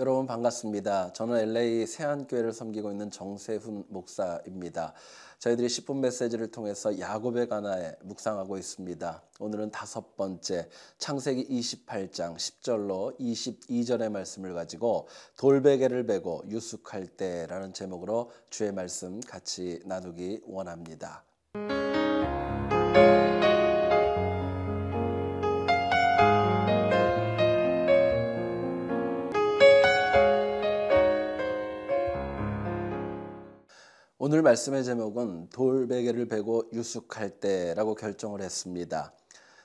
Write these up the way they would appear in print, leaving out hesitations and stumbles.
여러분 반갑습니다. 저는 LA 세안교회를 섬기고 있는 정세훈 목사입니다. 저희들이 10분 메시지를 통해서 야곱의 가나에 묵상하고 있습니다. 오늘은 5번째 창세기 28장 10절로 22절의 말씀을 가지고 돌베개를 베고 유숙할 때라는 제목으로 주의 말씀 같이 나누기 원합니다. 오늘 말씀의 제목은 돌베개를 베고 유숙할 때라고 결정을 했습니다.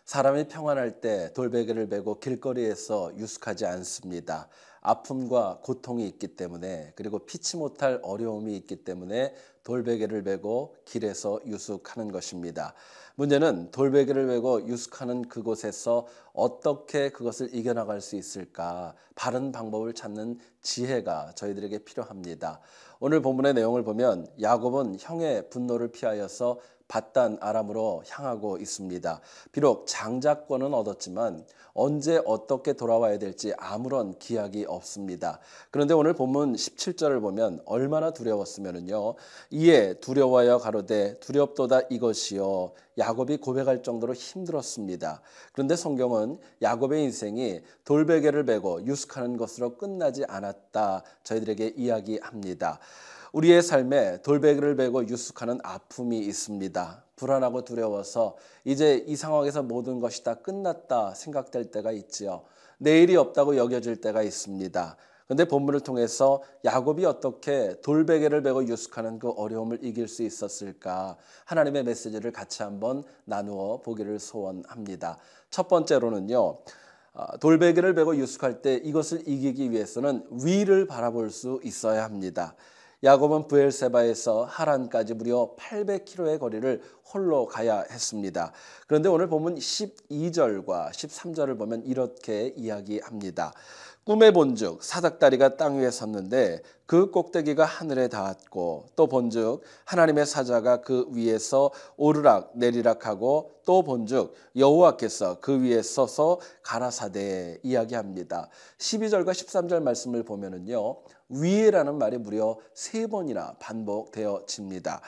사람이 평안할 때 돌베개를 베고 길거리에서 유숙하지 않습니다. 아픔과 고통이 있기 때문에, 그리고 피치 못할 어려움이 있기 때문에 돌베개를 베고 길에서 유숙하는 것입니다. 문제는 돌베개를 베고 유숙하는 그곳에서 어떻게 그것을 이겨나갈 수 있을까? 바른 방법을 찾는 지혜가 저희들에게 필요합니다. 오늘 본문의 내용을 보면 야곱은 형의 분노를 피하여서 밧단 아람으로 향하고 있습니다. 비록 장자권은 얻었지만 언제 어떻게 돌아와야 될지 아무런 기약이 없습니다. 그런데 오늘 본문 17절을 보면 얼마나 두려웠으면요. 이에 두려워하여 가로되 두렵도다 이것이요. 야곱이 고백할 정도로 힘들었습니다. 그런데 성경은 야곱의 인생이 돌베개를 베고 유숙하는 것으로 끝나지 않았다 저희들에게 이야기합니다. 우리의 삶에 돌베개를 베고 유숙하는 아픔이 있습니다. 불안하고 두려워서 이제 이 상황에서 모든 것이 다 끝났다 생각될 때가 있지요. 내일이 없다고 여겨질 때가 있습니다. 그런데 본문을 통해서 야곱이 어떻게 돌베개를 베고 유숙하는 그 어려움을 이길 수 있었을까? 하나님의 메시지를 같이 한번 나누어 보기를 소원합니다. 첫 번째로는요. 돌베개를 베고 유숙할 때 이것을 이기기 위해서는 위를 바라볼 수 있어야 합니다. 야곱은 브엘세바에서 하란까지 무려 800km의 거리를 홀로 가야 했습니다. 그런데 오늘 본문 12절과 13절을 보면 이렇게 이야기합니다. 꿈에 본즉 사닥다리가 땅 위에 섰는데 그 꼭대기가 하늘에 닿았고, 또 본즉 하나님의 사자가 그 위에서 오르락 내리락하고, 또 본즉 여호와께서 그 위에 서서 가라사대 이야기합니다. 12절과 13절 말씀을 보면은요, 위에라는 말이 무려 3번이나 반복되어집니다.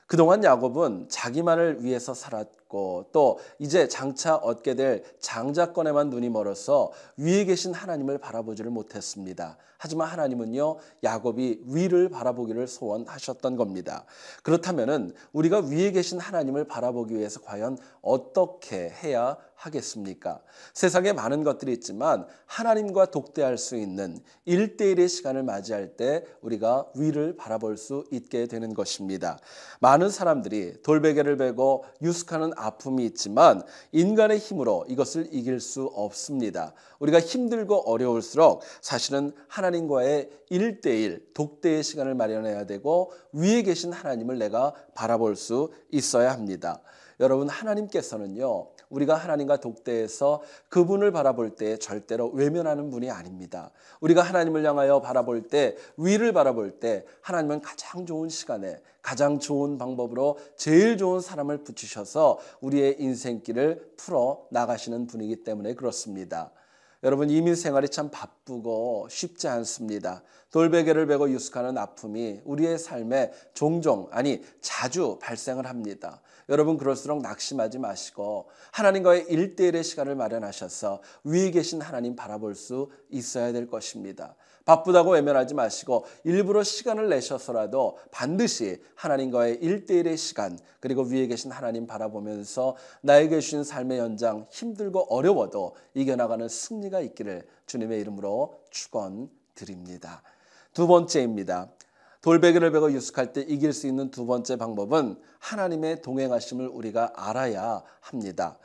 그동안 야곱은 자기만을 위해서 살았고, 또 이제 장차 얻게 될 장자권에만 눈이 멀어서 위에 계신 하나님을 바라보지를 못했습니다. 하지만 하나님은요, 야곱이 위를 바라보기를 소원하셨던 겁니다. 그렇다면은 우리가 위에 계신 하나님을 바라보기 위해서 과연 어떻게 해야 하겠습니까? 세상에 많은 것들이 있지만 하나님과 독대할 수 있는 1대1의 시간을 맞이할 때 우리가 위를 바라볼 수 있게 되는 것입니다. 많은 사람들이 돌베개를 베고 유숙하는 아픔이 있지만 인간의 힘으로 이것을 이길 수 없습니다. 우리가 힘들고 어려울수록 사실은 하나님과의 1대1 독대의 시간을 마련해야 되고 위에 계신 하나님을 내가 바라볼 수 있어야 합니다. 여러분, 하나님께서는요, 우리가 하나님과 독대해서 그분을 바라볼 때 절대로 외면하는 분이 아닙니다. 우리가 하나님을 향하여 바라볼 때, 위를 바라볼 때 하나님은 가장 좋은 시간에 가장 좋은 방법으로 제일 좋은 사람을 붙이셔서 우리의 인생길을 풀어 나가시는 분이기 때문에 그렇습니다. 여러분, 이민 생활이 참 바쁘고 쉽지 않습니다. 돌베개를 베고 유숙하는 아픔이 우리의 삶에 종종, 아니 자주 발생을 합니다. 여러분, 그럴수록 낙심하지 마시고 하나님과의 1대1의 시간을 마련하셔서 위에 계신 하나님 바라볼 수 있어야 될 것입니다. 바쁘다고 외면하지 마시고 일부러 시간을 내셔서라도 반드시 하나님과의 1대1의 시간, 그리고 위에 계신 하나님 바라보면서 나에게 주신 삶의 연장, 힘들고 어려워도 이겨나가는 승리가 있기를 주님의 이름으로 축원드립니다. 두 번째입니다. 돌베개를 베고 유숙할 때 이길 수 있는 두 번째 방법은 하나님의 동행하심을 우리가 알아야 합니다.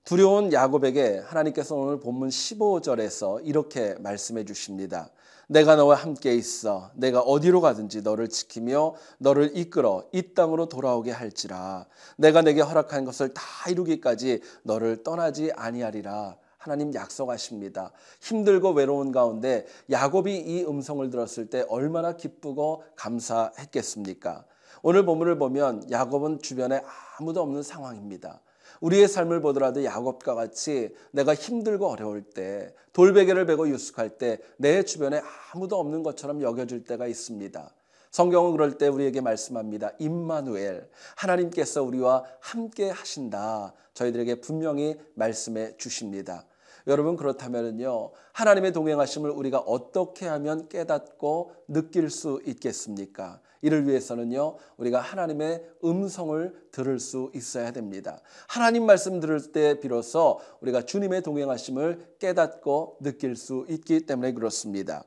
두려운 야곱에게 하나님께서 오늘 본문 15절에서 이렇게 말씀해 주십니다. 내가 너와 함께 있어 내가 어디로 가든지 너를 지키며 너를 이끌어 이 땅으로 돌아오게 할지라. 내가 내게 허락한 것을 다 이루기까지 너를 떠나지 아니하리라. 하나님 약속하십니다. 힘들고 외로운 가운데 야곱이 이 음성을 들었을 때 얼마나 기쁘고 감사했겠습니까? 오늘 본문을 보면 야곱은 주변에 아무도 없는 상황입니다. 우리의 삶을 보더라도 야곱과 같이 내가 힘들고 어려울 때, 돌베개를 베고 유숙할 때 내 주변에 아무도 없는 것처럼 여겨질 때가 있습니다. 성경은 그럴 때 우리에게 말씀합니다. 임마누엘, 하나님께서 우리와 함께 하신다. 저희들에게 분명히 말씀해 주십니다. 여러분, 그렇다면요, 하나님의 동행하심을 우리가 어떻게 하면 깨닫고 느낄 수 있겠습니까? 이를 위해서는요, 우리가 하나님의 음성을 들을 수 있어야 됩니다. 하나님 말씀 들을 때 비로소 우리가 주님의 동행하심을 깨닫고 느낄 수 있기 때문에 그렇습니다.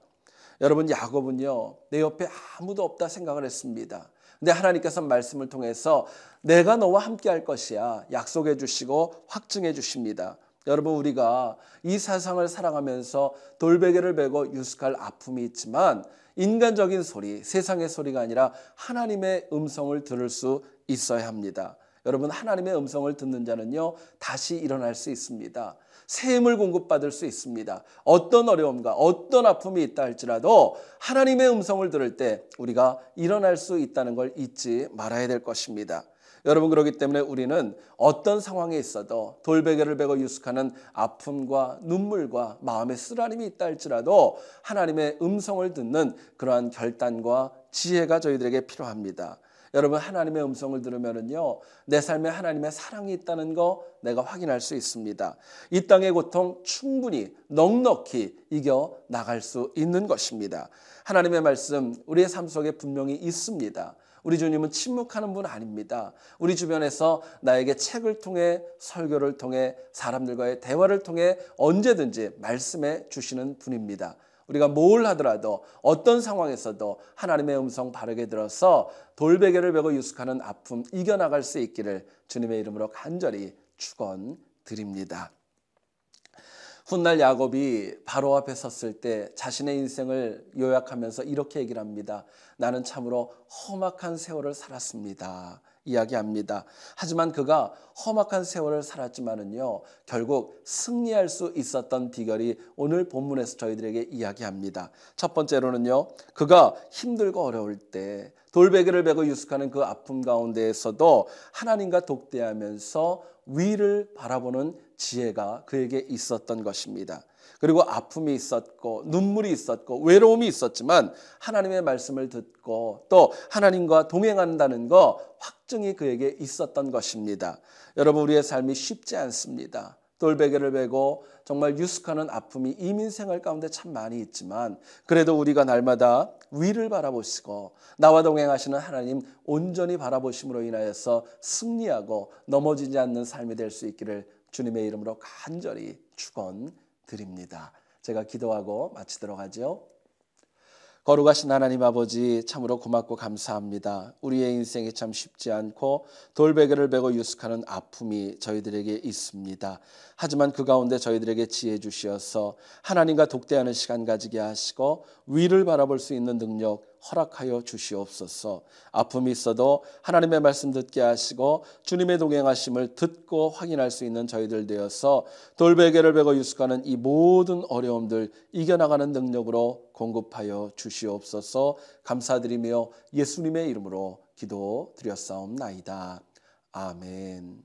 여러분, 야곱은요, 내 옆에 아무도 없다 생각을 했습니다. 근데 하나님께서 말씀을 통해서 내가 너와 함께 할 것이야 약속해 주시고 확증해 주십니다. 여러분, 우리가 이 세상을 살아가면서 돌베개를 베고 유숙할 아픔이 있지만 인간적인 소리, 세상의 소리가 아니라 하나님의 음성을 들을 수 있어야 합니다. 여러분, 하나님의 음성을 듣는 자는요, 다시 일어날 수 있습니다. 새 힘을 공급받을 수 있습니다. 어떤 어려움과 어떤 아픔이 있다 할지라도 하나님의 음성을 들을 때 우리가 일어날 수 있다는 걸 잊지 말아야 될 것입니다. 여러분, 그렇기 때문에 우리는 어떤 상황에 있어도 돌베개를 베고 유숙하는 아픔과 눈물과 마음의 쓰라림이 있다 할지라도 하나님의 음성을 듣는 그러한 결단과 지혜가 저희들에게 필요합니다. 여러분, 하나님의 음성을 들으면은요, 내 삶에 하나님의 사랑이 있다는 거 내가 확인할 수 있습니다. 이 땅의 고통 충분히 넉넉히 이겨 나갈 수 있는 것입니다. 하나님의 말씀 우리의 삶 속에 분명히 있습니다. 우리 주님은 침묵하는 분 아닙니다. 우리 주변에서 나에게 책을 통해, 설교를 통해, 사람들과의 대화를 통해 언제든지 말씀해 주시는 분입니다. 우리가 뭘 하더라도 어떤 상황에서도 하나님의 음성 바르게 들어서 돌베개를 베고 유숙하는 아픔 이겨나갈 수 있기를 주님의 이름으로 간절히 축원드립니다. 훗날 야곱이 바로 앞에 섰을 때 자신의 인생을 요약하면서 이렇게 얘기를 합니다. 나는 참으로 험악한 세월을 살았습니다. 이야기합니다. 하지만 그가 험악한 세월을 살았지만은요, 결국 승리할 수 있었던 비결이 오늘 본문에서 저희들에게 이야기합니다. 첫 번째로는요, 그가 힘들고 어려울 때 돌베개를 베고 유숙하는 그 아픔 가운데에서도 하나님과 독대하면서 위를 바라보는 지혜가 그에게 있었던 것입니다. 그리고 아픔이 있었고 눈물이 있었고 외로움이 있었지만 하나님의 말씀을 듣고 또 하나님과 동행한다는 거 확증이 그에게 있었던 것입니다. 여러분, 우리의 삶이 쉽지 않습니다. 돌베개를 베고 정말 유숙하는 아픔이 이민 생활 가운데 참 많이 있지만 그래도 우리가 날마다 위를 바라보시고 나와 동행하시는 하나님 온전히 바라보심으로 인하여서 승리하고 넘어지지 않는 삶이 될 수 있기를 주님의 이름으로 간절히 축원드립니다. 제가 기도하고 마치도록 하죠. 거룩하신 하나님 아버지, 참으로 고맙고 감사합니다. 우리의 인생이 참 쉽지 않고 돌베개를 베고 유숙하는 아픔이 저희들에게 있습니다. 하지만 그 가운데 저희들에게 지혜 주시어서 하나님과 독대하는 시간 가지게 하시고 위를 바라볼 수 있는 능력 허락하여 주시옵소서. 아픔이 있어도 하나님의 말씀 듣게 하시고 주님의 동행하심을 듣고 확인할 수 있는 저희들 되어서 돌베개를 베고 유숙하는 이 모든 어려움들 이겨나가는 능력으로 공급하여 주시옵소서. 감사드리며 예수님의 이름으로 기도드렸사옵나이다. 아멘.